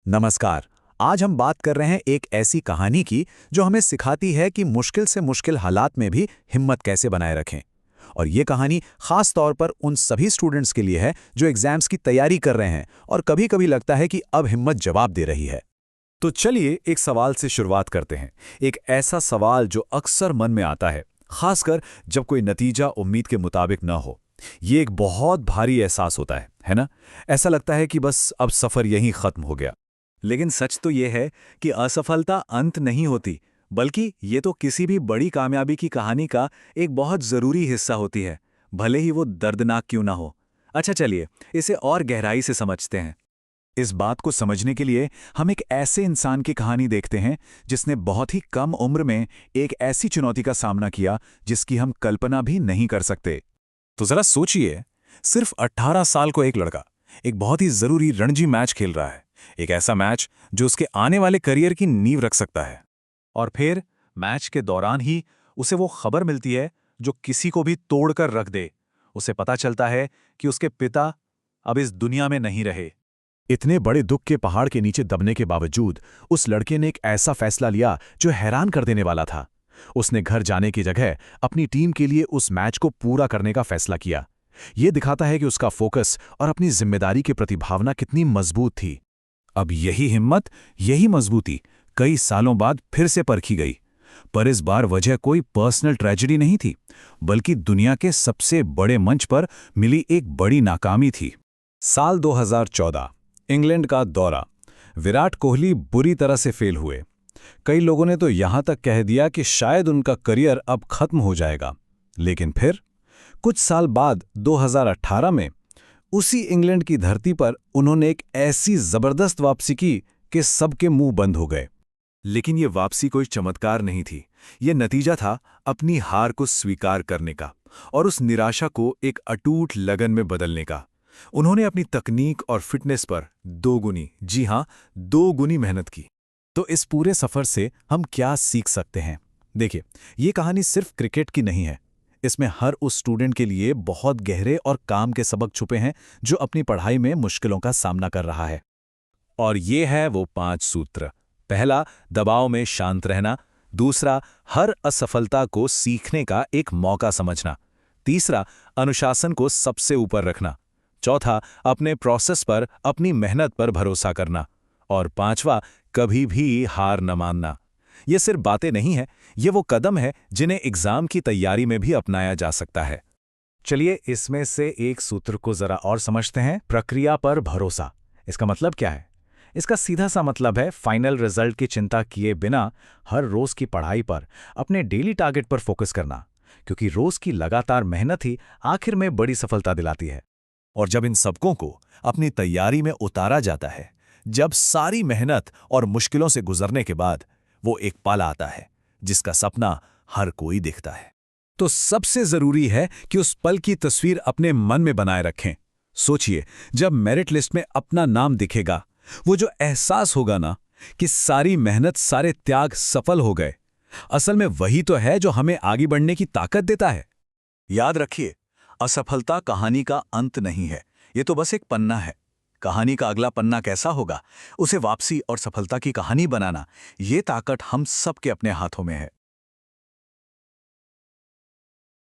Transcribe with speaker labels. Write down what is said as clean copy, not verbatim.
Speaker 1: नमस्कार। आज हम बात कर रहे हैं एक ऐसी कहानी की जो हमें सिखाती है कि मुश्किल से मुश्किल हालात में भी हिम्मत कैसे बनाए रखें। और ये कहानी खास तौर पर उन सभी स्टूडेंट्स के लिए है जो एग्जाम्स की तैयारी कर रहे हैं और कभी-कभी लगता है कि अब हिम्मत जवाब दे रही है।
Speaker 2: तो चलिए एक सवाल से शुरुआत करते हैं। एक ऐसा सवाल जो अक्सर मन में आता है, खासकर जब कोई नतीजा उम्मीद के मुताबिक न हो। ये एक बहुत भारी एहसास होता है ना? ऐसा लगता है कि बस अब सफर यहीं खत्म हो गया। लेकिन सच तो ये है कि असफलता अंत नहीं होती, बल्कि ये तो किसी भी बड़ी कामयाबी की कहानी का एक बहुत जरूरी हिस्सा होती है, भले ही वो दर्दनाक क्यों ना हो। अच्छा चलिए इसे और गहराई से समझते हैं। इस बात को समझने के लिए हम एक ऐसे इंसान की कहानी देखते हैं जिसने बहुत ही कम उम्र में एक ऐसी चुनौती का सामना किया जिसकी हम कल्पना भी नहीं कर सकते। तो जरा सोचिए, सिर्फ 18 साल को एक लड़का एक बहुत ही जरूरी रणजी मैच खेल रहा है, एक ऐसा मैच जो उसके आने वाले करियर की नींव रख सकता है। और फिर मैच के दौरान ही उसे वो खबर मिलती है जो किसी को भी तोड़कर रख दे। उसे पता चलता है कि उसके पिता अब इस दुनिया में नहीं रहे।
Speaker 1: इतने बड़े दुख के पहाड़ के नीचे दबने के बावजूद उस लड़के ने एक ऐसा फैसला लिया जो हैरान कर देने वाला था। उसने घर जाने की जगह अपनी टीम के लिए उस मैच को पूरा करने का फैसला किया। यह दिखाता है कि उसका फोकस और अपनी जिम्मेदारी के प्रति भावना कितनी मजबूत थी।
Speaker 2: अब यही हिम्मत, यही मजबूती कई सालों बाद फिर से परखी गई। पर इस बार वजह कोई पर्सनल ट्रेजेडी नहीं थी, बल्कि दुनिया के सबसे बड़े मंच पर मिली एक बड़ी नाकामी थी। साल 2014, इंग्लैंड का दौरा। विराट कोहली बुरी तरह से फेल हुए। कई लोगों ने तो यहां तक कह दिया कि शायद उनका करियर अब खत्म हो जाएगा। लेकिन फिर कुछ साल बाद 2018 में उसी इंग्लैंड की धरती पर उन्होंने एक ऐसी जबरदस्त वापसी की कि सबके मुंह बंद हो गए। लेकिन ये वापसी कोई चमत्कार नहीं थी। ये नतीजा था अपनी हार को स्वीकार करने का और उस निराशा को एक अटूट लगन में बदलने का। उन्होंने अपनी तकनीक और फिटनेस पर दोगुनी, जी हां, दोगुनी मेहनत की।
Speaker 1: तो इस पूरे सफर से हम क्या सीख सकते हैं? देखिए, ये कहानी सिर्फ क्रिकेट की नहीं है। इसमें हर उस स्टूडेंट के लिए बहुत गहरे और काम के सबक छुपे हैं जो अपनी पढ़ाई में मुश्किलों का सामना कर रहा है।
Speaker 2: और ये है वो 5 सूत्र। पहला, दबाव में शांत रहना। दूसरा, हर असफलता को सीखने का एक मौका समझना। तीसरा, अनुशासन को सबसे ऊपर रखना। चौथा, अपने प्रोसेस पर, अपनी मेहनत पर भरोसा करना। और पांचवा, कभी भी हार न मानना। ये सिर्फ बातें नहीं हैं, ये वो कदम है जिन्हें एग्जाम की तैयारी में भी अपनाया जा सकता है।
Speaker 1: चलिए इसमें से एक सूत्र को जरा और समझते हैं, प्रक्रिया पर भरोसा। इसका मतलब क्या है? इसका सीधा सा मतलब है फाइनल रिजल्ट की चिंता किए बिना हर रोज की पढ़ाई पर, अपने डेली टारगेट पर फोकस करना, क्योंकि रोज की लगातार मेहनत ही आखिर में बड़ी सफलता दिलाती है।
Speaker 2: और जब इन सबकों को अपनी तैयारी में उतारा जाता है, जब सारी मेहनत और मुश्किलों से गुजरने के बाद वो एक पल आता है जिसका सपना हर कोई देखता है, तो सबसे जरूरी है कि उस पल की तस्वीर अपने मन में बनाए रखें। सोचिए, जब मेरिट लिस्ट में अपना नाम दिखेगा, वो जो एहसास होगा ना कि सारी मेहनत, सारे त्याग सफल हो गए, असल में वही तो है जो हमें आगे बढ़ने की ताकत देता है। याद रखिए, असफलता कहानी का अंत नहीं है, ये तो बस एक पन्ना है। कहानी का अगला पन्ना कैसा होगा, उसे वापसी और सफलता की कहानी बनाना, ये ताकत हम सबके अपने हाथों में है।